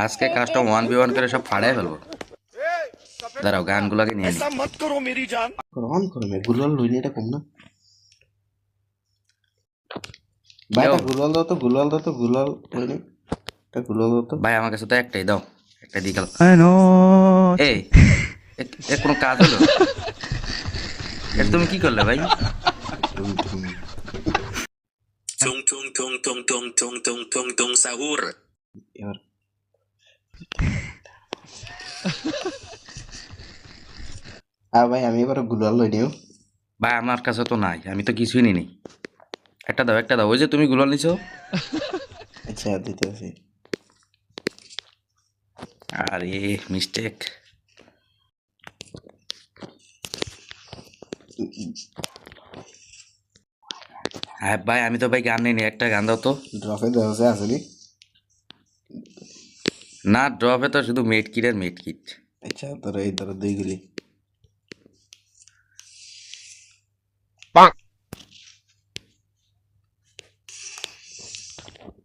আজকে কাজটা 1v1 করে সব ফাড়াই ফেলবো। দাঁড়াও গানগুলোকে নিয়ে নি। অন করো মে গুলাল লইনি এটা কম না ভাইটা গুলাল দাও তো গুলাল লইনি এটা গুলাল দাও তো ভাই আমার কাছে তো একটাই দাও, একটা দিয়ে গেল। এই কোনো কাজ হলো? এটা তুমি কি করলে ভাই? Tung tung tung tung tung tung tung tung tung sahur. এবার ভাই আমি এবার গুলাল লই নিও ভাই আমার কাছে তো নাই, আমি তো কিছুই নিই নি। একটা দাও, একটা দাও। ওই যে তুমি গুলাল নিছো। আচ্ছা দিতে আছি আরে মিস্টেক। হ্যাঁ ভাই আমি তো ভাই গান নিই নি, একটা গান দাও তো। ড্রপে দেওয়া আছে নি না ড্রপে তো শুধু made kit are made kit. আচ্ছা তোরা এই ধরো দুই গুলি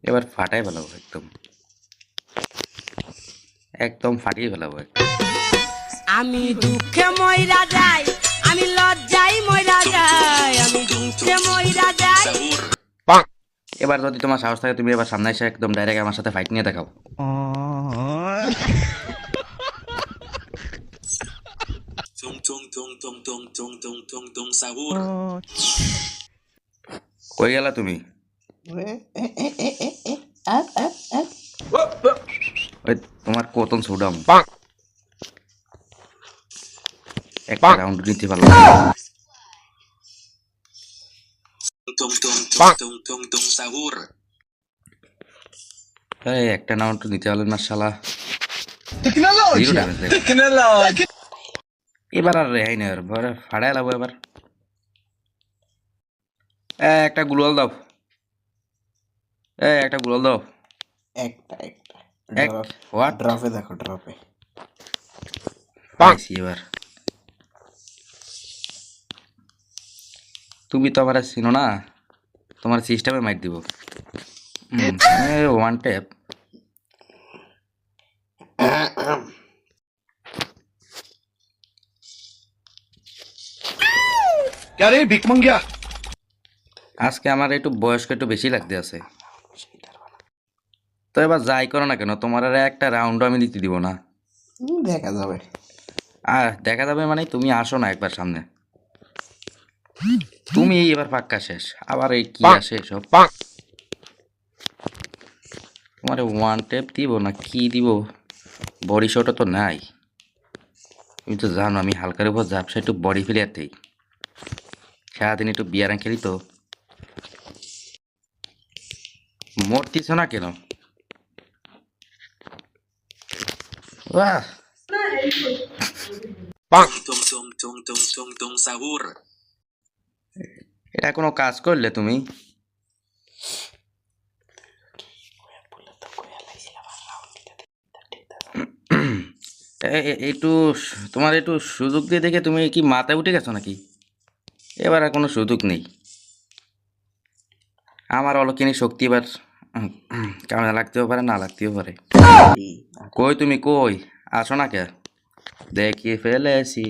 এবার ফাটাই ফেলাবো, একদম একদম ফাটিয়ে ফেলাবো একদম। আমি দুঃখে মইরা যাই, আমি লজ্জায় মইরা যাই, আমি দুঃখে মইরা যাই। এবার যদি তোমার সাহস থাকে তুমি এবার সামনে এসে একদম ডাইরেক্ট আমার সাথে ফাইট নিয়ে দেখাও। Tung tung tung tung tung tung tung tung tung sahur. কই গেলা তুমি? ওই তোমার কতন সুডাম একটা রাউন্ড নিতে পারলাম না। Tung tung tung tung tung tung sahur. এই একটা রাউন্ড নিতে পারলেন না শালা। এবার আর রেহাই নেই, ফাড়াই লাবো এবার। একটা গুলাল দাও, একটা গুলাল দাও। একটা হোয়াট ড্রপে দেখো ড্রপে পাইছি এবার। তুমি তো আমার চিনো না, তোমার সিস্টেমে মাইট দিব। One tap. আজকে আমার একটু বয়স্ক একটু বেশি লাগতে আছে। তো এবার যাই করো না কেন, তোমার আর একটা রাউন্ডও আমি দিতে দিব না। দেখা যাবে আর দেখা যাবে মানে তুমি আসো না একবার সামনে। তুমি এবার পাক্কা শেষ, আবার এই কি আসে সব। তোমার ওয়ান টেপ দিব না কি দিব? বডি শটও তো নাই। তুমি তো জানো আমি হালকার উপর ঝাপসা একটু বডি প্লেয়ার দিই, সারাদিন একটু বিয়ারাং খেলি তো। মরতিস না কেন? Tung tung tung tung tung tung sahur. এটা কোনো কাজ করলে তুমি? একটু তোমার একটু সুযোগ দিয়ে দেখে তুমি কি মাথায় উঠে গেছো নাকি? এবার আর কোনো সুযোগ নেই। আমার অলক্ষিনী শক্তি এবার কামে লাগতেও পারে না লাগতেও পারে। কই তুমি কই? আসো না কে? দেখি ফেলেছি।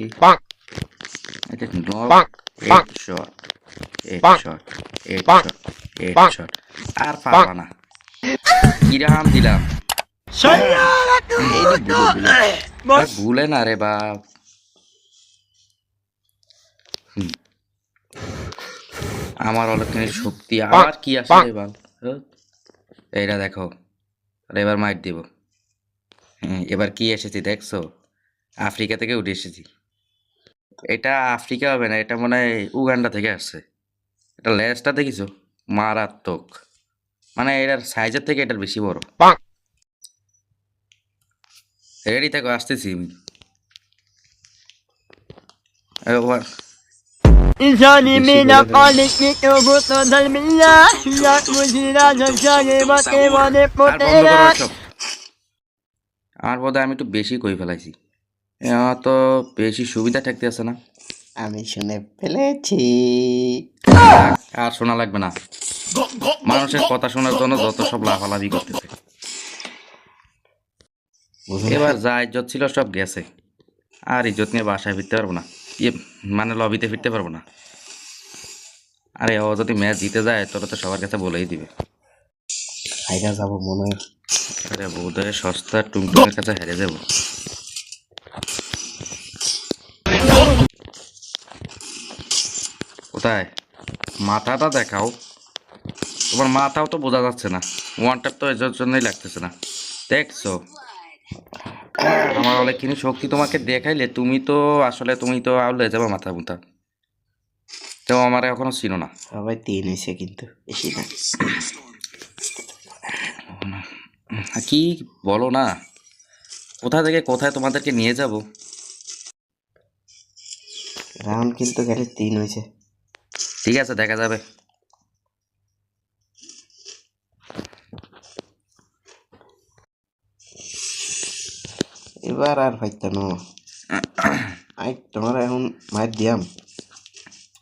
আর পারবা না। কিরাম দিলাম ভুলে না রে বাপ। আমার অলক্ষণের শক্তি আবার কি আসে রে বাপ। এইটা দেখো, এবার মাইট দিব। এবার কি এসেছি দেখছো? আফ্রিকা থেকে উঠে এসেছি। এটা আফ্রিকা হবে না, এটা মনে হয় উগান্ডা থেকে আসছে। এটা লেজটা দেখিছো? মারাত্মক, মানে এটার সাইজের থেকে এটার বেশি বড়। রেডি থাকো, আসতেছি আমি। إنساني من قالك يتوبط ظلم الله لا مجينا جنشاني بطي ونقطيات আমার বোধ হয় আমি একটু বেশি কই ফেলাইছি। আমার তো বেশি সুবিধা থাকতে আছে না। আমি শুনে ফেলেছি আর শোনা লাগবে না, মানুষের কথা শোনার জন্য যত সব লাফালাফি করতেছে। বুঝলি? এবার যা ইজ্জত ছিল সব গেছে, আর ইজ্জত নিয়ে বাসায় ফিরতে পারবো না, মানে লবিতে ফিরতে পারবো না। আরে ও যদি ম্যাচ জিতে যায় তোরা তো সবার কাছে বলেই দিবে। হাইরা যাবো মনে হয়। আরে বোধহয় সস্তা টুংটুংয়ের কাছে হেরে যাবো। কোথায় মাথাটা দেখাও, তোমার মাথাও তো বোঝা যাচ্ছে না, ওয়ান ট্যাপ তো এর জন্যই লাগতেছে না। দেখছো আমার অনেকখানি শক্তি তোমাকে দেখাইলে তুমি তো আসলে তুমি তো আউলে যাবে মাথা মুথা, তো আমার এখনো ছিল না। সবাই 3 হয়েছে কিন্তু বেশি না। কি বলো না, কোথা থেকে কোথায় তোমাদেরকে নিয়ে যাব। রাউন্ড কিন্তু খালি 3 হয়েছে। ঠিক আছে দেখা যাবে। এবার আর পাইতানো আই তোমার এখন মায়ের দিয়াম,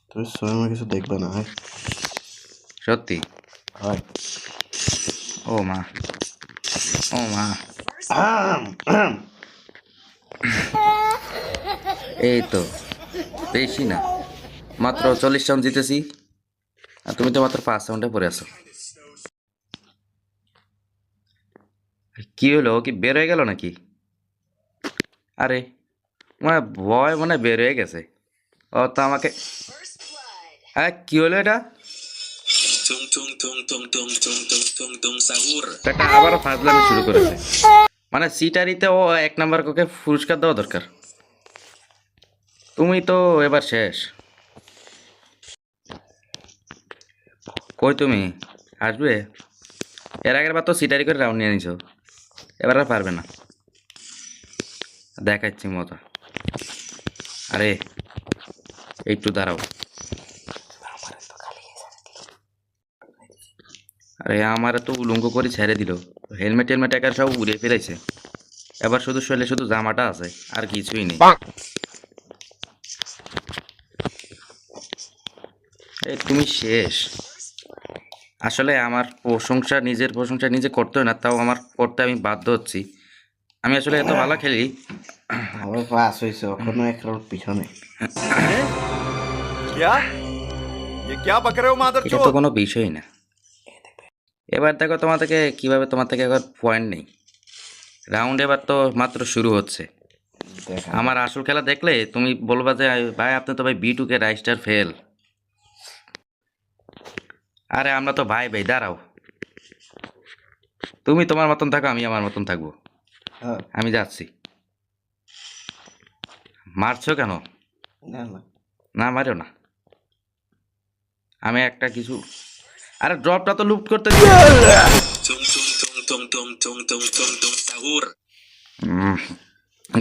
তুমি সময় কিছু দেখবে না হয়। সত্যি? হয় ও মা, ও মা, এই তো বেশি না, মাত্র 40 রাউন্ড জিতেছি, আর তুমি তো মাত্র 5 রাউন্ডে পড়ে আছো। কি হলো, ও কি বের হয়ে গেল নাকি? আরে মানে ভয় মানে বের হয়ে গেছে, ও তো আমাকে, হ্যাঁ কি হলো এটা? Tung tung tung tung tung tung tung tung tung sahur. এটা আবারও ফাজলামি শুরু করেছে, মানে সিটারিতে ও 1 নাম্বার কোকে পুরস্কার দেওয়া দরকার। তুমি তো এবার শেষ। কই তুমি আসবে? এর আগের বার তো সিটারি করে রাউন্ড নিয়ে নিছো, এবার আর পারবে না, দেখাচ্ছি মজা। আরে একটু দাঁড়াও, আরে আমার তো উলঙ্গ করে ছেড়ে দিল, হেলমেট টেলমেট একার সব উড়ে ফেলেছে, এবার শুধু শরীরে শুধু জামাটা আছে আর কিছুই নেই। এই তুমি শেষ। আসলে আমার প্রশংসা নিজের প্রশংসা নিজে করতে হয় না, তাও আমার করতে আমি বাধ্য হচ্ছি। আমি আসলে এত ভালো খেলি। আবার পাস হয়েছে, এখনো 1 রাউন্ড পিছনে। क्या ये क्या बक रहे हो এটা তো मादरचोद কোনো বিষয়ই না। এবার দেখো তোমাদেরকে কিভাবে তোমার থেকে একবার পয়েন্ট নেই। রাউন্ড এবার তো মাত্র শুরু হচ্ছে। দেখা আমার আসল খেলা দেখলে তুমি বলবা যে ভাই আপনি তো ভাই B2K রাইস্টার ফেল। আরে আমরা তো ভাই ভাই, দাঁড়াও, তুমি তোমার মতন থাকো, আমি আমার মতন থাকবো। হ্যাঁ, আমি যাচ্ছি। মারছো কেন? না না না মারো না, আমি একটা কিছু, আরে ড্রপটা তো লুট করতে দিও। Tung tung tung tung tung tung tung tung tung sahur.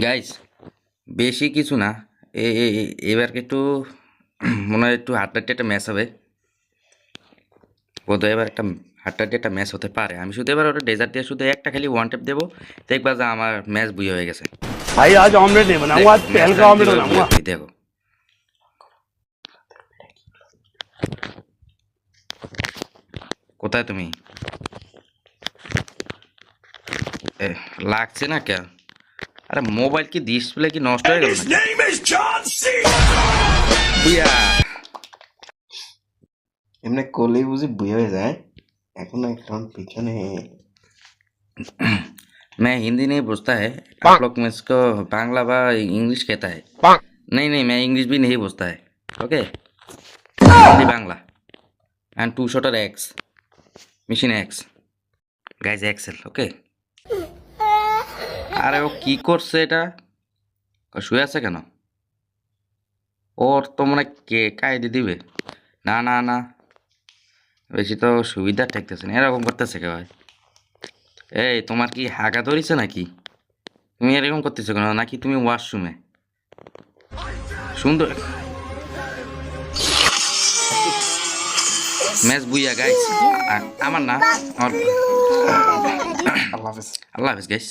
Guys বেশি কিছু না, এবার একটু মনে হয় একটু হাড্ডাহাড্ডি একটা ম্যাচ হবে, বোধহয় এবার একটা হাড্ডাহাড্ডি একটা ম্যাচ হতে পারে। আমি শুধু এবার ওটা ডেজার্ট দিয়ে শুধু একটা খালি ওয়ান ট্যাপ দেবো, দেখবা যে আমার ম্যাচ বুঝে হয়ে গেছে। भाई आज ऑमलेट नहीं बनाऊंगा, आज पहल का ऑमलेट बनाऊंगा। দেখো কোথায় তুমি? লাগছে না কেন? আরে মোবাইল কি ডিসপ্লে কি নষ্ট হয়ে গেল নাকি? বুইয়া। এমনি করলেই বুঝি বই হয়ে যায়, এখনো 1 রাউন্ড পিছনে। मैं हिंदी नहीं पूछता है, आप लोग मुझको बांग्ला व इंग्लिश कहता है। नहीं मैं इंग्लिश भी नहीं पूछता है, okay? Hindi Bangla and 2 shorter x mission x guys Excel, okay? আরে ও কি করছে এটা? শুয়ে আছে কেন? ওর তো মনে কে কায়দে দিবে। না না না, বেশি তো সুবিধা ঠেকতেছে না, এরকম করতেছে কে ভাই? এই তোমার কি হাগা ধরিছে নাকি? তুমি এরকম করতেছো কেন? নাকি তুমি ওয়াশরুমে? সুন্দর ম্যাচ বুইয়া গাইস, আমার না, আমার আল্লাহ হাফেজ। আল্লাহ হাফেজ গাইস।